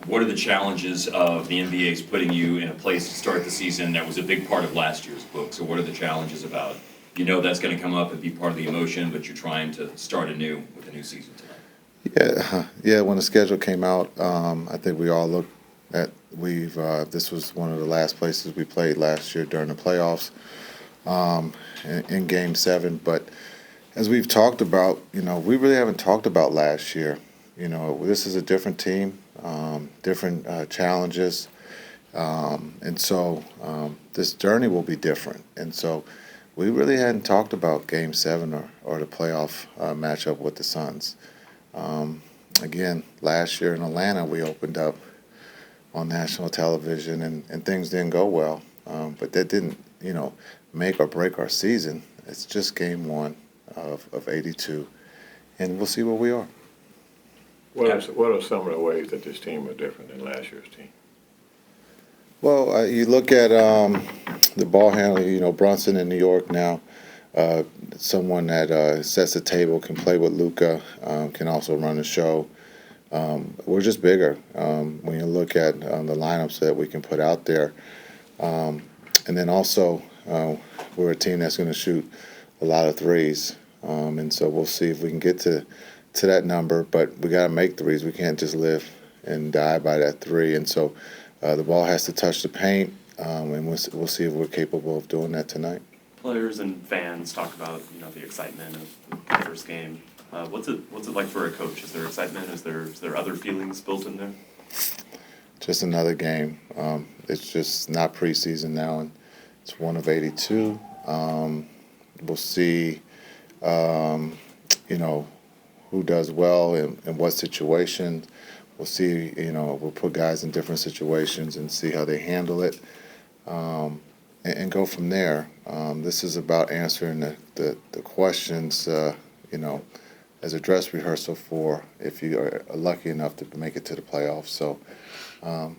What are the challenges of the NBA's putting you in a place to start the season that was a big part of last year's book? So what are the challenges about, that's going to come up and be part of the emotion, but you're trying to start anew with a new season tonight? Yeah. When the schedule came out, I think we all looked at this was one of the last places we played last year during the playoffs in Game 7. But as we've talked about, we really haven't talked about last year. This is a different team, different challenges, and so this journey will be different. And so we really hadn't talked about Game 7 or the playoff matchup with the Suns. Again, last year in Atlanta, we opened up on national television, and things didn't go well. But that didn't, make or break our season. It's just Game 1 of 82, and we'll see where we are. What are some of the ways that this team are different than last year's team? Well, you look at the ball handler, Brunson in New York now, someone that sets the table, can play with Luka, can also run the show. We're just bigger when you look at the lineups that we can put out there. And then also, we're a team that's going to shoot a lot of threes. And so we'll see if we can get to that number, but we got to make threes. We can't just live and die by that three. And so the ball has to touch the paint, and we'll see if we're capable of doing that tonight. Players and fans talk about the excitement of the first game. What's it like for a coach? Is there excitement? Is there other feelings built in there? Just another game. It's just not preseason now, and it's 1 of 82. We'll see, who does well in what situations. We'll see, we'll put guys in different situations and see how they handle it, and go from there. This is about answering the questions, as a dress rehearsal for if you are lucky enough to make it to the playoffs. So, I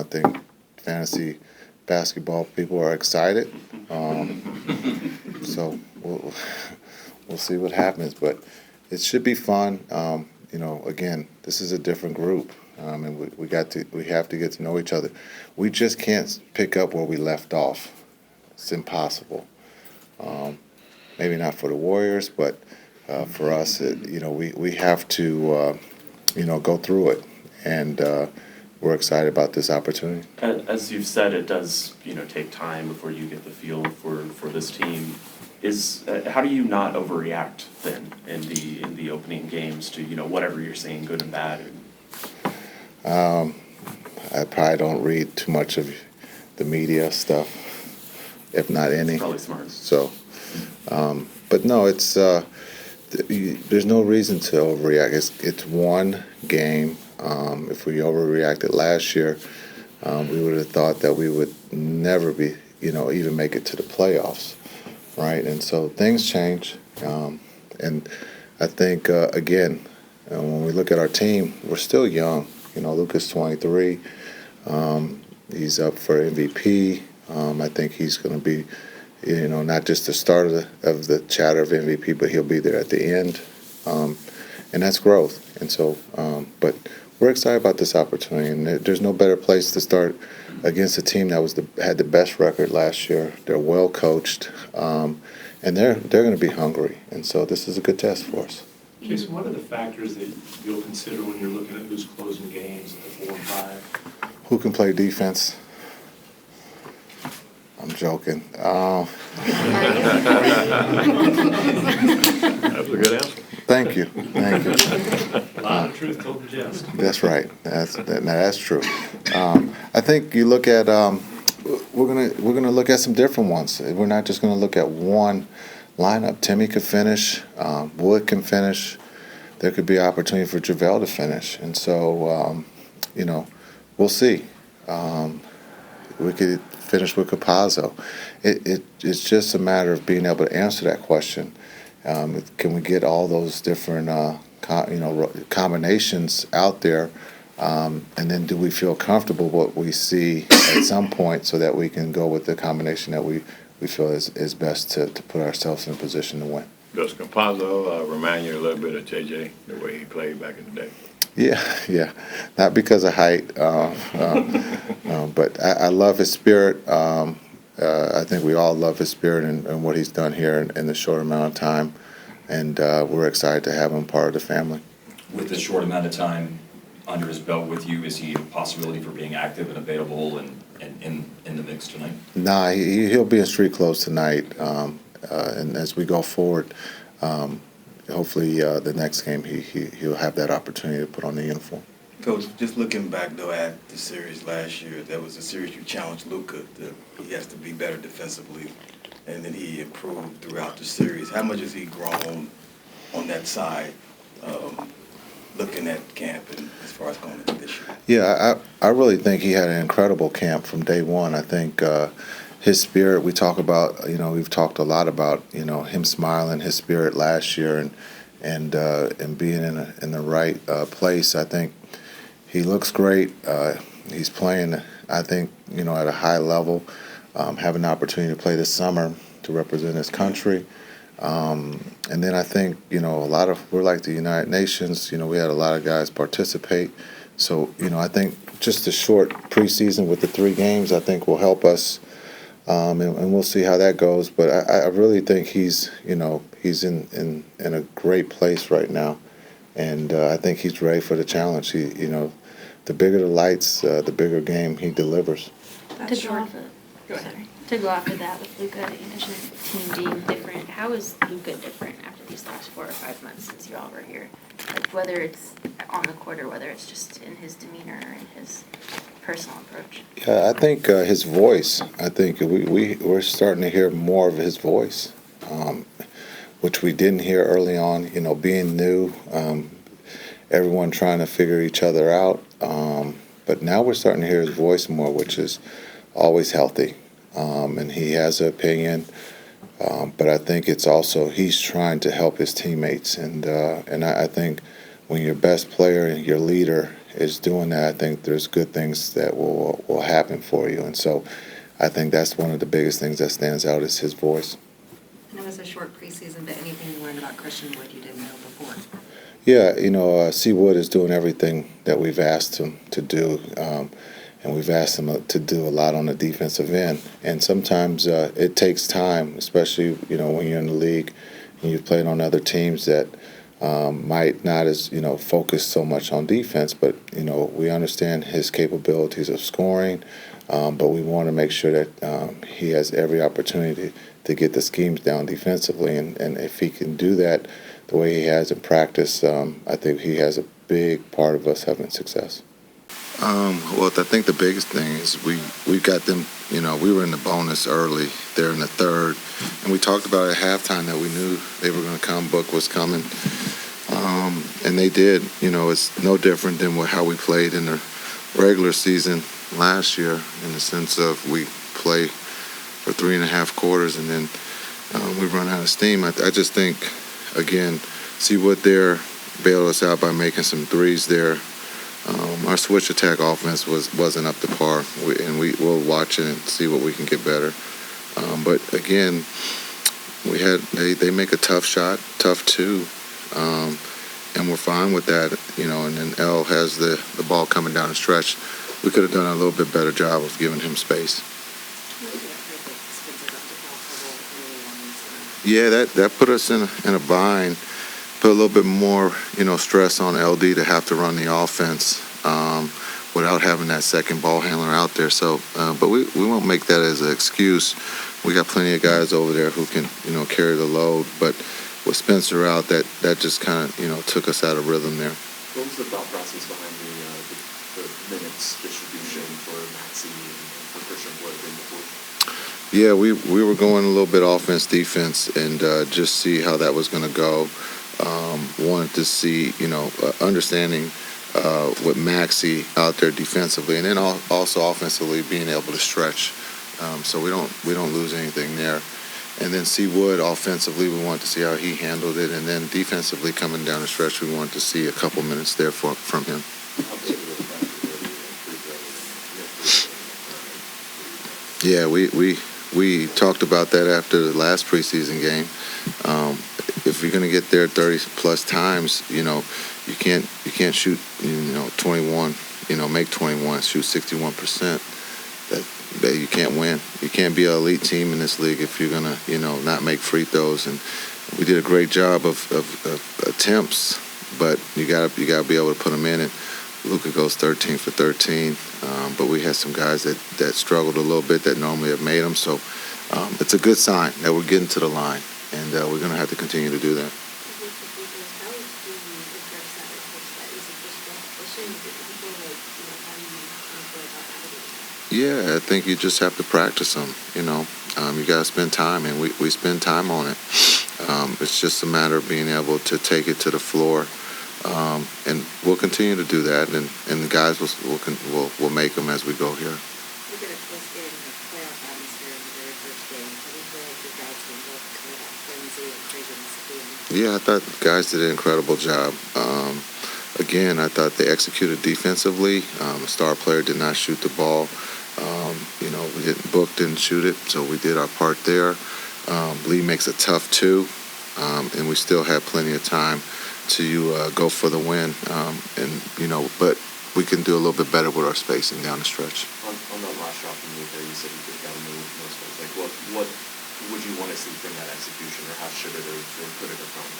think fantasy basketball people are excited. So we'll see what happens, but it should be fun. Again, this is a different group, and we have to get to know each other. We just can't pick up where we left off. It's impossible. Maybe not for the Warriors, but for us, we have to, go through it, and we're excited about this opportunity. As you've said, it does, take time before you get the feel for this team. How do you not overreact then in the opening games to whatever you're seeing, good and bad? I probably don't read too much of the media stuff, if not any. That's probably smart. So, but no, it's there's no reason to overreact. It's one game. If we overreacted last year, we would have thought that we would never be, even make it to the playoffs, right? And so things change, and I think again, when we look at our team, we're still young. Luka's 23. He's up for MVP. I think he's going to be, not just the start of the chatter of MVP, but he'll be there at the end, and that's growth. And so, but we're excited about this opportunity, and there's no better place to start against a team that had the best record last year. They're well coached, and they're going to be hungry, and so this is a good test for us. Jason, what are the factors that you'll consider when you're looking at who's closing games at the 4 and 5? Who can play defense? I'm joking. That's a good answer. Thank you. A lot of truth told in jest. That's right. That's true. I think you look at we're gonna look at some different ones. We're not just gonna look at one lineup. Timmy could finish. Wood can finish. There could be opportunity for JaVale to finish, and so we'll see. We could finish with Campazzo. It's just a matter of being able to answer that question. Can we get all those different combinations out there, and then do we feel comfortable what we see at some point so that we can go with the combination that we feel is best to put ourselves in a position to win. Does Campazzo remind you a little bit of JJ, the way he played back in the day? Yeah. Not because of height, but I love his spirit. I think we all love his spirit and what he's done here in the short amount of time, and we're excited to have him part of the family. With the short amount of time under his belt with you, is he a possibility for being active and available and in the mix tonight? Nah, he'll be in street clothes tonight, and as we go forward, hopefully the next game he'll have that opportunity to put on the uniform. Coach, just looking back though at the series last year, that was a series you challenged Luka. He has to be better defensively, and then he improved throughout the series. How much has he grown on that side, looking at camp and as far as going into this year? Yeah, I really think he had an incredible camp from day one. I think his spirit, we talk about, we've talked a lot about, him smiling, his spirit last year and being in the right place. I think he looks great. He's playing, I think, at a high level, having the opportunity to play this summer to represent his country. And then I think, we're like the United Nations, we had a lot of guys participate. So, I think just the short preseason with the 3 games, I think will help us. And we'll see how that goes. But I really think he's in a great place right now. And I think he's ready for the challenge. The bigger the lights, the bigger game he delivers. To go off of that with Luka, you mentioned team being different. How is Luka different after these last 4 or 5 months since you all were here? Like whether it's on the court or whether it's just in his demeanor or in his personal approach. Yeah, I think his voice. I think we're starting to hear more of his voice, which we didn't hear early on. Being new, everyone trying to figure each other out. But now we're starting to hear his voice more, which is always healthy. And he has an opinion, but I think it's also he's trying to help his teammates, and I think when your best player and your leader is doing that, I think there's good things that will happen for you, and so I think that's one of the biggest things that stands out is his voice. And it was a short preseason, but anything you learned about Christian Wood you didn't know before? Yeah, C. Wood is doing everything that we've asked him to do. And we've asked him to do a lot on the defensive end. And sometimes it takes time, especially, when you're in the league and you've played on other teams that might not as, focus so much on defense. But, we understand his capabilities of scoring, but we want to make sure that he has every opportunity to get the schemes down defensively. And if he can do that the way he has in practice, I think he has a big part of us having success. Well, I think the biggest thing is we got them, we were in the bonus early. They're in the third. And we talked about at halftime that we knew they were going to come, Book was coming. And they did. It's no different than how we played in the regular season last year in the sense of we play for 3.5 quarters and then we run out of steam. I just think, again, see what they're bailed us out by making some threes there. Our switch attack offense wasn't up to par, we'll watch it and see what we can get better. But again, they make a tough shot, tough 2, and we're fine with that. And then L has the ball coming down the stretch. We could have done a little bit better job of giving him space. Yeah, that put us in a bind. Put a little bit more, stress on LD to have to run the offense without having that second ball handler out there. So, but we won't make that as an excuse. We got plenty of guys over there who can, carry the load. But with Spencer out, that just kind of, took us out of rhythm there. What was the thought process behind the minutes distribution for Maxey and for Christian Wood in the fourth? Yeah, we were going a little bit offense, defense, and just see how that was going to go. Wanted to see, understanding with Maxey out there defensively, and then also offensively being able to stretch, so we don't lose anything there. And then C. Wood offensively, we wanted to see how he handled it, and then defensively coming down the stretch, we wanted to see a couple minutes there from him. Yeah, we talked about that after the last preseason game. If you're going to get there 30-plus times, you can't shoot 21, make 21, shoot 61%. That you can't win. You can't be an elite team in this league if you're gonna not make free throws. And we did a great job of attempts, but you gotta be able to put them in. And Luka goes 13 for 13, but we had some guys that struggled a little bit that normally have made them. So it's a good sign that we're getting to the line, and we're gonna have to continue to do that. Yeah, I think you just have to practice them, you got to spend time, and we spend time on it. It's just a matter of being able to take it to the floor, and we'll continue to do that, and the guys will make them as we go here. You did a close game, a playoff atmosphere in the very first game. How do you feel like your guys can work kind of that frenzy and craziness at the end? Yeah, I thought the guys did an incredible job. Again, I thought they executed defensively. A star player did not shoot the ball. Book didn't shoot it, so we did our part there. Lee makes a tough two, and we still had plenty of time to go for the win. But we can do a little bit better with our spacing down the stretch. On the last shot from Luka, you said you could have got a move most of it. Like, what would you want to see from that execution, or how should it or could it have gone?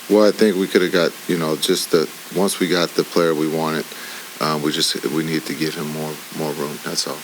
Well, I think we could have got, once we got the player we wanted, we needed to give him more room. That's all.